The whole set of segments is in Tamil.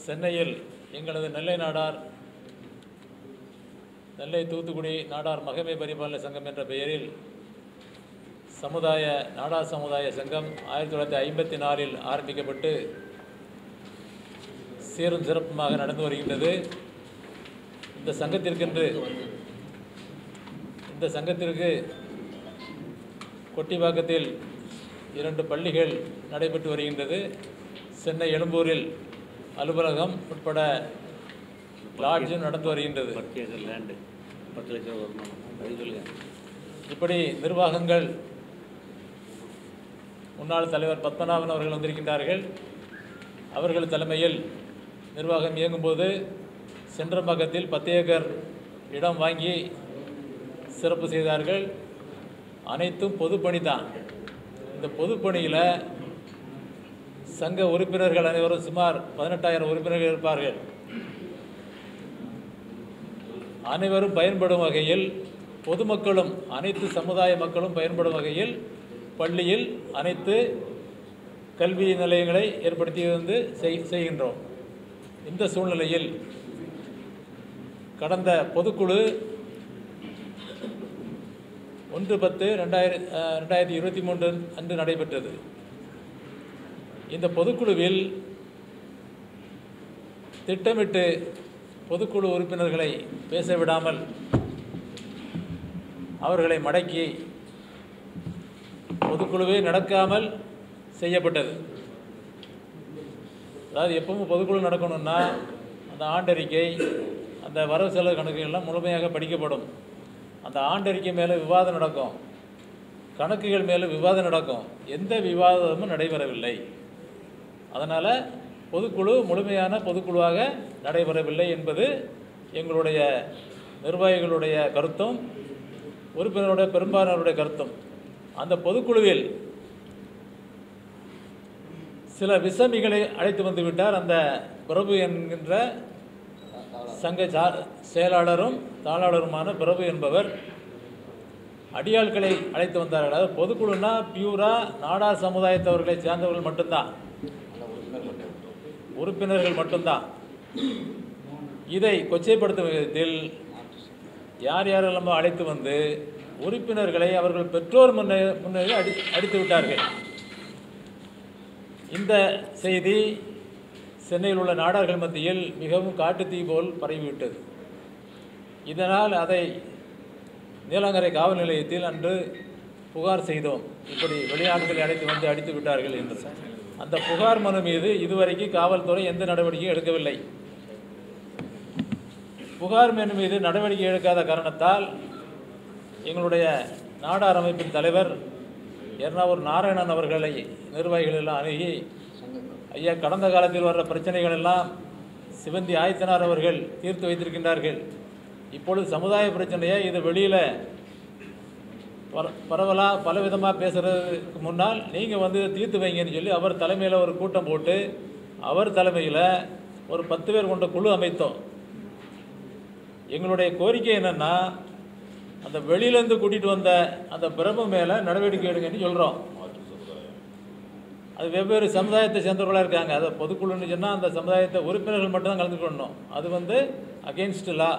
சென்னையில் எங்களது நெல்லை நாடார் நெல்லை தூத்துக்குடி நாடார் மகமை பரிபாலன சங்கம் என்ற பெயரில் நாடார் சமுதாய சங்கம் 1954 ஆரம்பிக்கப்பட்டு சீரும் சிறப்புமாக நடந்து வருகின்றது. இந்த சங்கத்திற்கு கொட்டிவாக்கத்தில் 2 பள்ளிகள் நடைபெற்று வருகின்றது. சென்னை எழும்பூரில் அலுவலகம் உட்பட லாட்ஜும் நடந்து வருகின்றது. இப்படி நிர்வாகங்கள் முன்னாள் தலைவர் பத்மநாபன் அவர்கள் வந்திருக்கின்றார்கள். அவர்கள் தலைமையில் நிர்வாகம் இயங்கும்போது சென்றம்பாக்கத்தில் 10 ஏக்கர் இடம் வாங்கி சிறப்பு செய்தார்கள். அனைத்தும் பொதுப்பணி தான். இந்த பொதுப்பணியில் சங்க உறுப்பினர்கள் அனைவரும் சுமார் 18,000 உறுப்பினர்கள் இருப்பார்கள். அனைவரும் பயன்படும் வகையில், பொதுமக்களும் அனைத்து சமுதாய மக்களும் பயன்படும் வகையில் பள்ளியில் அனைத்து கல்வி நிலையங்களை ஏற்படுத்தி வந்து செய்கின்றோம். இந்த சூழ்நிலையில் கடந்த பொதுக்குழு 1/10/2023 அன்று நடைபெற்றது. இந்த பொதுக்குழுவில் திட்டமிட்டு பொதுக்குழு உறுப்பினர்களை பேச விடாமல் அவர்களை மடக்கி பொதுக்குழுவே நடக்காமல் செய்யப்பட்டது. அதாவது எப்பவும் பொதுக்குழு நடக்கணும்னா அந்த ஆண்டறிக்கை, அந்த வரவு செலவு கணக்குகள்லாம் முழுமையாக படிக்கப்படும். அந்த ஆண்டறிக்கை மேலே விவாதம் நடக்கும், கணக்குகள் மேலே விவாதம் நடக்கும். எந்த விவாதமும் நடைபெறவில்லை. அதனால் பொதுக்குழு முழுமையான பொதுக்குழுவாக நடைபெறவில்லை என்பது எங்களுடைய நிர்வாகிகளுடைய கருத்தும் உறுப்பினருடைய பெரும்பாலானவருடைய கருத்தும். அந்த பொதுக்குழுவில் சில விசமிகளை அழைத்து வந்து விட்டார். அந்த பிரபு என்கின்ற சங்க செயலாளரும் தாளாளருமான பிரபு என்பவர் அடியாட்களை அழைத்து வந்தார்கள். அதாவது பொதுக்குழுனா பியூரா நாடார் சமுதாயத்தவர்களை சேர்ந்தவர்கள் மட்டும்தான், உறுப்பினர்கள் மட்டும்தான். இதை கொச்சைப்படுத்தும் விதத்தில் யார் யாரெல்லாம் அழைத்து வந்து உறுப்பினர்களை அவர்கள் பெற்றோர் முன்னிலையில் அடித்து விட்டார்கள். இந்த செய்தி சென்னையில் உள்ள நாடார்கள் மத்தியில் மிகவும் காட்டுத்தீ போல் பரவிவிட்டது. இதனால் அதை நீலாங்கரை காவல் நிலையத்தில் அன்று புகார் செய்தோம். இப்படி வெளிநாடுகளை அழைத்து வந்து அடித்து விட்டார்கள் என்று. அந்த புகார் மனு மீது இதுவரைக்கும் காவல்துறை எந்த நடவடிக்கையும் எடுக்கவில்லை. புகார் மனு மீது நடவடிக்கை எடுக்காத காரணத்தால் எங்களுடைய நாடார் அமைப்பின் தலைவர் எர்ணாவூர் நாராயணன் அவர்களை நிர்வாகிகள் எல்லாம் அணுகி, ஐயா, கடந்த காலத்தில் வர்ற பிரச்சனைகள் எல்லாம் சிவந்தி ஆயத்தனார் அவர்கள் தீர்த்து வைத்திருக்கின்றார்கள். இப்பொழுது சமுதாய பிரச்சனையை இது வெளியில் பரவலாக பலவிதமாக பேசுகிறதுக்கு முன்னால் நீங்கள் வந்து தீர்த்து வைங்கன்னு சொல்லி அவர் தலைமையில் ஒரு கூட்டம் போட்டு அவர் தலைமையில் ஒரு 10 பேர் கொண்ட குழு அமைத்தோம். எங்களுடைய கோரிக்கை என்னென்னா, அந்த வெளியிலேருந்து கூட்டிகிட்டு வந்த அந்த பிரபு மேலே நடவடிக்கை எடுங்கன்னு சொல்கிறோம். அது வெவ்வேறு சமுதாயத்தை சேர்ந்தவர்களாக இருக்காங்க. அதை பொதுக்குழுன்னு சொன்னால் அந்த சமுதாயத்தை உறுப்பினர்கள் மட்டும்தான் கலந்துக்கணும். அது வந்து அகெயின்ஸ்ட் லா.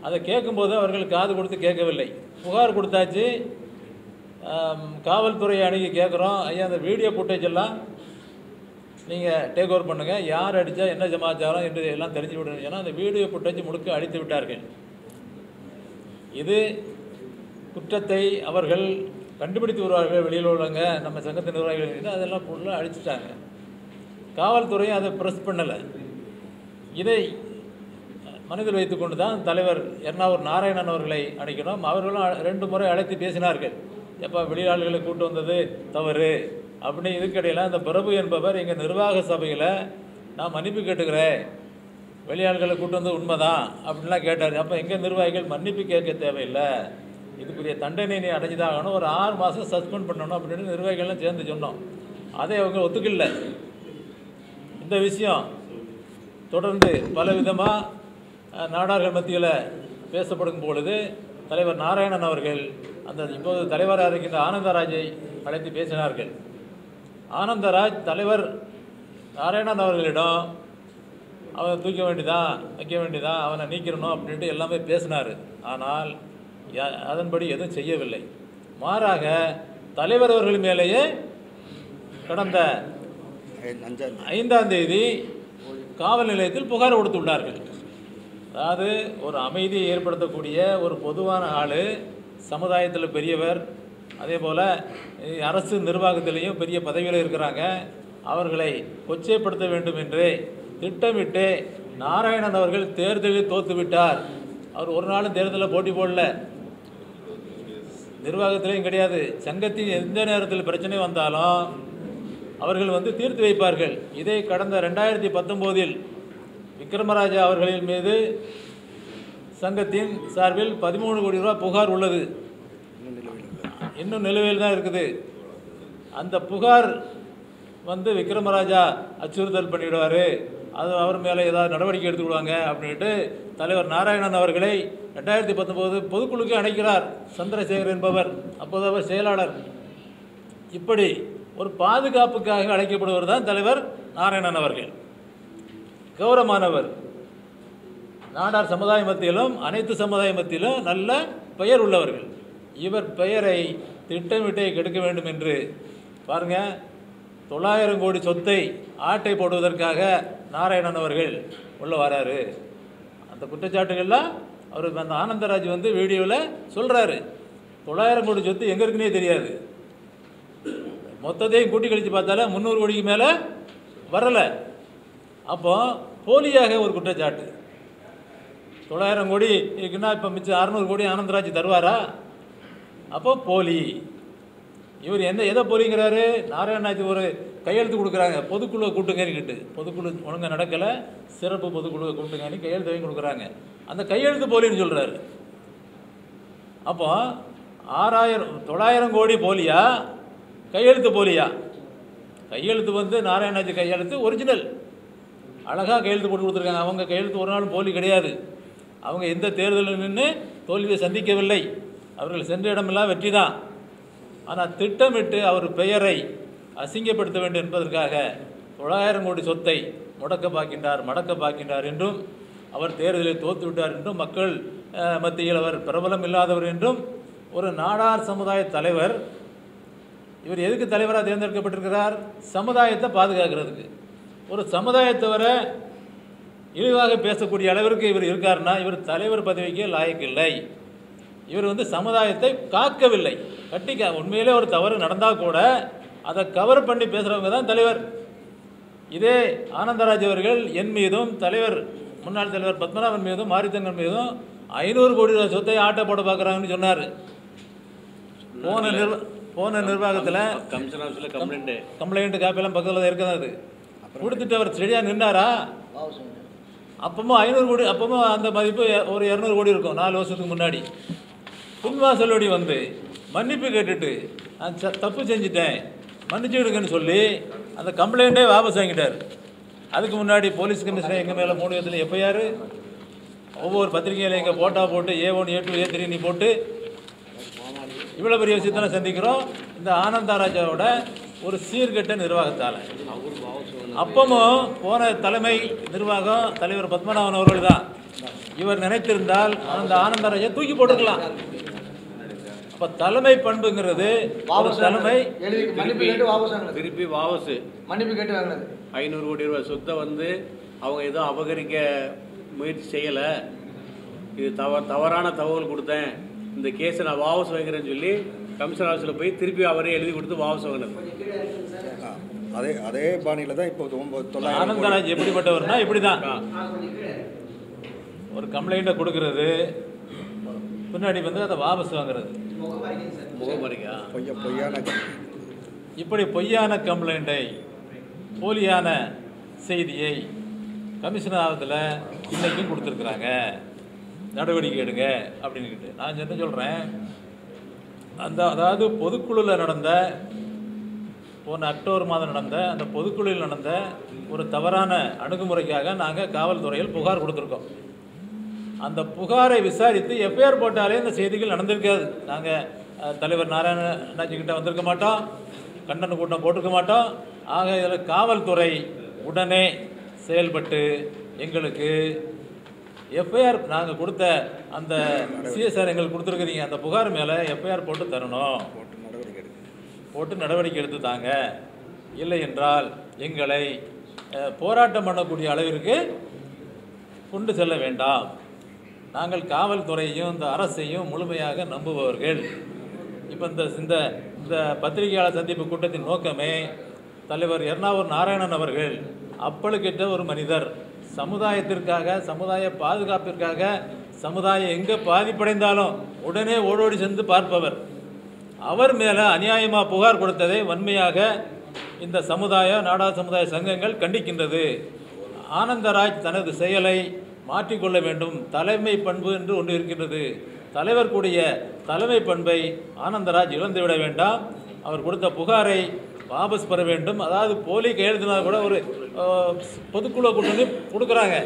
அதை கேட்கும்போது அவர்கள் காது கொடுத்து கேட்கவில்லை. புகார் கொடுத்தாச்சு, காவல்துறையை அணுகி கேட்குறோம், ஐயா அந்த வீடியோ ஃபுட்டேஜ் எல்லாம் நீங்கள் டேக் ஓவர் பண்ணுங்கள், யார் அடித்தா என்ன சமாச்சாரம் என்று எல்லாம் தெரிஞ்சு விடணும். ஏன்னா அந்த வீடியோ ஃபுட்டேஜ் முழுக்க அழித்து விட்டார்கள். இது குற்றத்தை அவர்கள் கண்டுபிடித்து வருவார்கள். வெளியில் உள்ளவங்க நம்ம சங்கத்தின் நிர்வாகிகள் அதெல்லாம் ஃபுல்லாக அழிச்சிட்டாங்க. காவல்துறையும் அதை ப்ரெஸ் பண்ணலை. இதை மனதில் வைத்து கொண்டு தான் தலைவர் எர்ணாவூர் நாராயணன் அவர்களை அழைக்கணும். அவர்களும் 2 முறை அழைத்து பேசினார்கள். எப்போ வெளியாள்களை கூட்டு வந்தது தவறு அப்படின்னு. இதுக்கிடையில் அந்த பிரபு என்பவர் எங்கள் நிர்வாக சபையில் நான் மன்னிப்பு கேட்டுக்கிறேன், வெளியாள்களை கூட்டு வந்தது உண்மைதான் அப்படின்லாம் கேட்டார். அப்போ எங்கள் நிர்வாகிகள் மன்னிப்பு கேட்க தேவையில்லை, இதுக்குரிய தண்டனை நீ அடைஞ்சுதாகணும், ஒரு 6 மாதம் சஸ்பெண்ட் பண்ணணும் அப்படின்னு நிர்வாகிகள்லாம் சேர்ந்து சொன்னோம். அதை அவங்க ஒத்துக்கல. இந்த விஷயம் தொடர்ந்து பலவிதமாக நாடார்கள் மத்தியில் பேசப்படும் பொழுது தலைவர் நாராயணன் அவர்கள் அந்த இப்போது தலைவராக இருக்கின்ற ஆனந்தராஜை அழைத்து பேசினார்கள். ஆனந்தராஜ் தலைவர் நாராயணன் அவர்களிடம் அவனை தூக்க வேண்டியதான், வைக்க வேண்டியதான், அவனை நீக்கிறணும் அப்படின்ட்டு எல்லாமே பேசினார். ஆனால் அதன்படி எதுவும் செய்யவில்லை. மாறாக தலைவர் அவர்கள் மேலேயே கடந்த 5ஆம் தேதி காவல் நிலையத்தில் புகார் கொடுத்துள்ளார்கள். அதாவது ஒரு அமைதியை ஏற்படுத்தக்கூடிய ஒரு பொதுவான ஆள், சமுதாயத்தில் பெரியவர், அதே போல் அரசு நிர்வாகத்திலையும் பெரிய பதவியில் இருக்கிறாங்க. அவர்களை கொச்சைப்படுத்த வேண்டும் என்று திட்டமிட்டு நாராயணன் அவர்கள் தேர்தலில் தோற்றுவிட்டார். அவர் ஒரு நாளும் தேர்தலில் போட்டி போடல, நிர்வாகத்திலையும் கிடையாது. சங்கத்தின் எந்த நேரத்தில் பிரச்சனை வந்தாலும் அவர்கள் தீர்த்து வைப்பார்கள். இதை கடந்த 2019 விக்ரமராஜா அவர்களின் மீது சங்கத்தின் சார்பில் 13 கோடி ரூபாய் புகார் உள்ளது. இன்னும் நிலுவையில் தான் இருக்குது. அந்த புகார் விக்ரமராஜா அச்சுறுத்தல் பண்ணிவிடுவார், அது அவர் மேலே ஏதாவது நடவடிக்கை எடுத்துக்கிடுவாங்க அப்படின்ட்டு தலைவர் நாராயணன் அவர்களை 2019 பொதுக்குழுக்கு அழைக்கிறார் சந்திரசேகர் என்பவர், அப்போது அவர் செயலாளர். இப்படி ஒரு பாதுகாப்புக்காக அழைக்கப்படுவர் தான் தலைவர் நாராயணன் அவர்கள். கௌரவமானவர், நாடார் சமுதாய மத்தியிலும் அனைத்து சமுதாய மத்தியிலும் நல்ல பெயர் உள்ளவர்கள். இவர் பெயரை திட்டமிட்டே கெடுக்க வேண்டும் என்று பாருங்கள், 900 கோடி சொத்தை ஆட்டை போடுவதற்காக நாராயணன் அவர்கள் உள்ள வராரு. அந்த குற்றச்சாட்டுகள்லாம் அவர் அந்த ஆனந்தராஜ் வீடியோவில் சொல்கிறாரு. 900 கோடி சொத்து எங்கே இருக்குன்னே தெரியாது. மொத்தத்தையும் கூட்டி கழித்து பார்த்தால 300 கோடிக்கு மேலே வரலை. அப்போ போலியாக ஒரு குற்றச்சாட்டு. 900 கோடி இருக்குன்னா இப்போ மிச்சம் 600 கோடி ஆனந்தராஜ் தருவாரா? அப்போ போலி. இவர் எதை போலிங்கிறாரு? நாராயணராஜ் ஒரு கையெழுத்து கொடுக்குறாங்க, பொதுக்குழுவை கூட்டுங்கன்னு. பொதுக்குழு ஒழுங்காக நடக்கலை, சிறப்பு பொதுக்குழுவை கூட்டுங்கன்னு கையெழுத்து வாங்கி கொடுக்குறாங்க. அந்த கையெழுத்து போலின்னு சொல்கிறாரு. அப்போ 900 கோடி போலியா, கையெழுத்து போலியா? கையெழுத்து நாராயணராஜ் கையெழுத்து ஒரிஜினல், அழகாக கையெழுத்து போட்டு கொடுத்துருக்காங்க. அவங்க கையெழுத்து ஒரு நாள் போலி கிடையாது. அவங்க எந்த தேர்தலில் நின்று தோல்வியை சந்திக்கவில்லை. அவர்கள் சென்ற இடமெல்லாம் வெற்றி தான். ஆனால் திட்டமிட்டு அவர் பெயரை அசிங்கப்படுத்த வேண்டும் என்பதற்காக 900 கோடி சொத்தை மடக்க பார்க்கின்றார் என்றும், அவர் தேர்தலில் தோற்றுவிட்டார் என்றும், மக்கள் மத்தியில் அவர் பிரபலம் இல்லாதவர் என்றும், ஒரு நாடார் சமுதாய தலைவர். இவர் எதுக்கு தலைவராக தேர்ந்தெடுக்கப்பட்டிருக்கிறார்? சமுதாயத்தை பாதுகாக்கிறதுக்கு. ஒரு சமுதாயத்தவரை இழிவாக பேசக்கூடிய அளவிற்கு இவர் இருக்காருன்னா இவர் தலைவர் பதவிக்கு லாயக்கில்லை. இவர் சமுதாயத்தை காக்கவில்லை. உண்மையிலே ஒரு தவறு நடந்தால் கூட அதை கவர் பண்ணி பேசுகிறவங்க தான் தலைவர். இதே ஆனந்தராஜ் அவர்கள் என் மீதும் முன்னாள் தலைவர் பத்மநாபன் மீதும் மாரித்தங்கன் மீதும் 500 கோடி ரூபாய் சொத்தை ஆட்டை போட பார்க்குறாங்கன்னு சொன்னார். போன நிர்வாகத்தில் கம்ப்ளைண்ட் காப்பியெல்லாம் பக்கத்தில் இருக்கிறது. கொடுத்துட்டு அவர் சரியாக நின்றாரா? அப்பவும் 500 கோடி, அப்பவும் அந்த மதிப்பு ஒரு 200 கோடி இருக்கும் 4 வருஷத்துக்கு முன்னாடி. பின்வாசலோடி மன்னிப்பு கேட்டுட்டு நான் தப்பு செஞ்சுட்டேன் மன்னிச்சுடுங்கன்னு சொல்லி அந்த கம்ப்ளைண்ட்டே வாபஸ் வாங்கிட்டார். அதுக்கு முன்னாடி போலீஸ் கமிஷனர் எங்கள் மேலே 3 விதத்தில் எப்பயார் ஒவ்வொரு பத்திரிகையில் எங்கள் போட்டா போட்டு A1 A2 A3 நீ போட்டு இவ்வளோ பெரிய விஷயத்தான சந்திக்கிறோம். இந்த ஆனந்தராஜாவோட ஒரு சீர்கெட்ட நிர்வாகத்தால். அப்பவும் போன தலைமை நிர்வாகம் தலைவர் பத்மநாபன் அவர்கள் தான். இவர் நினைத்திருந்தால் அந்த ஆனந்தராஜை தூக்கி போட்டுக்கலாம். அப்போ தலைமை பண்புங்கிறது ஒரு தலைமை திருப்பி வாபஸ் மன்னிப்பு கேட்டு வாங்கினது 500 கோடி ரூபாய் சொத்தை அவங்க ஏதோ அபகரிக்க முயற்சி செய்யலை, இது தவறான தகவல் கொடுத்தேன், இந்த கேஸை நான் வாபஸ் வாங்கிறேன்னு சொல்லி கமிஷனர் ஆஃபீஸில் போய் திருப்பி அவரே எழுதி கொடுத்து வாபஸ் வாங்கினது. அதே பாணியில் தான் இப்போ ஆனந்தராஜ் எப்படிப்பட்டவர்னா இப்படி தான் ஒரு கம்ப்ளைண்ட்டை கொடுக்கறது, பின்னாடி அதை வாபஸ் வாங்குறது, இப்படி பொய்யான கம்ப்ளைண்ட்டை, போலியான செய்தியை கமிஷனர் ஆஃபீஸில் இன்னைக்கும் கொடுத்துருக்குறாங்க, நடவடிக்கை எடுங்க அப்படின்னுக்கிட்டு. நான் என்ன சொல்கிறேன், அதாவது பொதுக்குழுவில் நடந்த போன அக்டோபர் மாதம் நடந்த அந்த பொதுக்குழுவில் நடந்த ஒரு தவறான அணுகுமுறைக்காக நாங்கள் காவல்துறையில் புகார் கொடுத்துருக்கோம். அந்த புகாரை விசாரித்து எஃப்ஐஆர் போட்டாலே இந்த செய்திகள் நடந்திருக்காது. நாங்கள் தலைவர் நாராயணாஜிக்கிட்ட வந்திருக்க மாட்டோம், கண்டன கூட்டம் போட்டிருக்க மாட்டோம். ஆக இதில் காவல்துறை உடனே செயல்பட்டு எங்களுக்கு எஃப்ஐஆர் நாங்கள் கொடுத்த அந்த சிஎஸ்ஆர் எங்களுக்கு கொடுத்துருக்குறீங்க அந்த புகார் மேலே எஃப்ஐஆர் போட்டு தரணும், போட்டு நடவடிக்கை எடுத்து தாங்க. இல்லை என்றால் எங்களை போராட்டம் பண்ணக்கூடிய அளவிற்கு கொண்டு செல்ல வேண்டாம். நாங்கள் காவல்துறையையும் இந்த அரசையும் முழுமையாக நம்புபவர்கள். இப்போ இந்த பத்திரிகையாளர் சந்திப்பு கூட்டத்தின் நோக்கமே தலைவர் எர்ணாவூர் நாராயணன் அவர்கள் அப்பழுக்கிட்ட ஒரு மனிதர், சமுதாயத்திற்காக, சமுதாய பாதுகாப்பிற்காக, சமுதாயம் எங்கே பாதிப்படைந்தாலும் உடனே ஓடோடி சென்று பார்ப்பவர். அவர் மேலே அநியாயமாக புகார் கொடுத்ததை வன்மையாக இந்த நாடா சமுதாய சங்கங்கள் கண்டிக்கின்றது. ஆனந்தராஜ் தனது செயலை மாற்றிக்கொள்ள வேண்டும். தலைமை பண்பு என்று ஒன்று இருக்கின்றது. தலைவர் கூடிய தலைமை பண்பை ஆனந்தராஜ் இழந்துவிட வேண்டாம். அவர் கொடுத்த புகாரை வாபஸ் பெற வேண்டும். அதாவது போலி கையெழுத்தினா கூட ஒரு பொதுக்குழு கூட்டணி கொடுக்குறாங்க.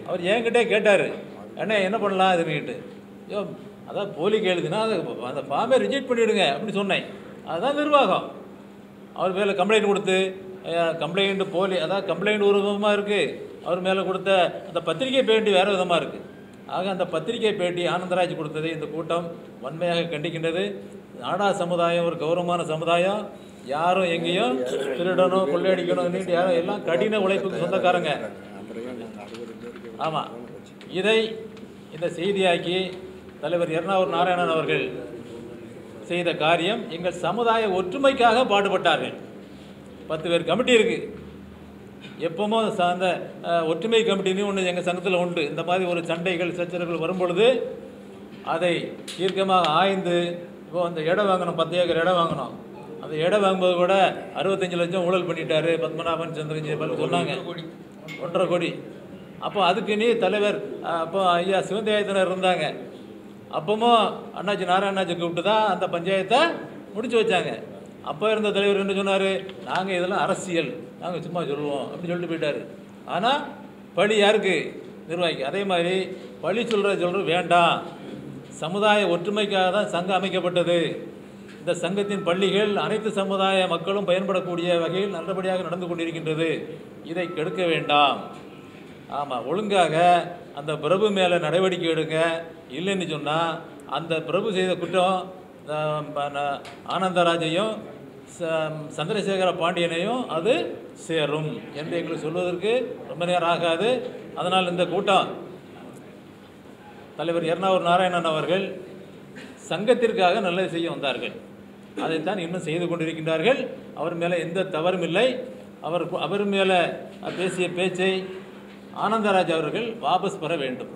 அவர் என்கிட்டே கேட்டார், என்ன பண்ணலாம் இதுன்னுக்கிட்டு. அதான் போலி கையெழுத்தினா அந்த ஃபார்மை ரிஜெக்ட் பண்ணிவிடுங்க அப்படின்னு சொன்னேன். அதுதான் நிர்வாகம். அவர் மேலே கம்ப்ளைண்ட் கொடுத்து கம்ப்ளைண்ட் போலி, அதாவது கம்ப்ளைண்ட் ஒரு விதமாக இருக்குது, அவர் மேலே கொடுத்த அந்த பத்திரிகை பேட்டி வேறு விதமாக இருக்குது. ஆக அந்த பத்திரிகை பேட்டி ஆனந்தராஜ் கொடுத்ததை இந்த கூட்டம் வன்மையாக கண்டிக்கின்றது. நாடா சமுதாயம் ஒரு கௌரவமான சமுதாயம். யாரும் எங்கேயும் திருடணும் கொள்ளையடிக்கணும் யாரும் எல்லாம் கடின உழைப்புக்கு சொந்தக்காரங்க. ஆமாம், இதை இந்த செய்தியாக்கி தலைவர் எர்ணாவூர் நாராயணன் அவர்கள் செய்த காரியம் எங்கள் சமுதாய ஒற்றுமைக்காக பாடுபட்டார்கள். 10 பேர் கமிட்டி இருக்குது. எப்பவுமோ அந்த ஒற்றுமை கமிட்டின்னு ஒன்று எங்கள் சங்கத்தில் உண்டு. இந்த மாதிரி ஒரு சண்டைகள் சச்சரவுகள் வரும்பொழுது அதை தீர்க்கமாக ஆய்ந்து, இப்போ அந்த இடம் வாங்கணும், 10 ஏக்கர் இடம் வாங்கணும். அந்த இடம் வாங்கும்போது கூட 65 லட்சம் ஊழல் பண்ணிட்டாரு பத்மநாபன் சந்திரஞ்செயபால் சொன்னாங்க, 1.5 கோடி. அப்போ அதுக்கு நீ தலைவர் அப்போ ஐயா சிவந்தேயத்தினர் இருந்தாங்க. அப்பவும் அண்ணாச்சி நாராயணாச்சி கூப்பிட்டு தான் அந்த பஞ்சாயத்தை முடிச்சு வச்சாங்க. அப்போ இருந்த தலைவர் என்ன சொன்னார், நாங்கள் இதெல்லாம் அரசியல், நாங்கள் சும்மா சொல்லுவோம் அப்படின்னு சொல்லிட்டு போயிட்டார். ஆனால் பழி யாருக்கு? நிர்வாகிக்கு. அதே மாதிரி பழி சொல்கிற வேண்டாம். சமுதாய ஒற்றுமைக்காக தான் சங்கம் அமைக்கப்பட்டது. இந்த சங்கத்தின் பள்ளிகள் அனைத்து சமுதாய மக்களும் பயன்படக்கூடிய வகையில் நல்லபடியாக நடந்து கொண்டிருக்கின்றது. இதை கெடுக்க வேண்டாம். ஆமாம், ஒழுங்காக அந்த பிரபு மேலே நடவடிக்கை எடுங்க. இல்லைன்னு சொன்னால் அந்த பிரபு செய்த குற்றம் ஆனந்தராஜையும் சந்திரசேகர பாண்டியனையும் அது சேரும் என்று எங்களுக்கு சொல்வதற்கு ரொம்ப நேரம் ஆகாது. அதனால் இந்த கூட்டம் தலைவர் எர்ணாவூர் நாராயணன் அவர்கள் சங்கத்திற்காக நல்லது செய்ய வந்தார்கள். அதைத்தான் இன்னும் செய்து கொண்டிருக்கின்றார்கள். அவர் மேலே எந்த தவறும் இல்லை. அவர் மேலே பேசிய பேச்சை ஆனந்தராஜ் அவர்கள் வாபஸ் பெற வேண்டும்.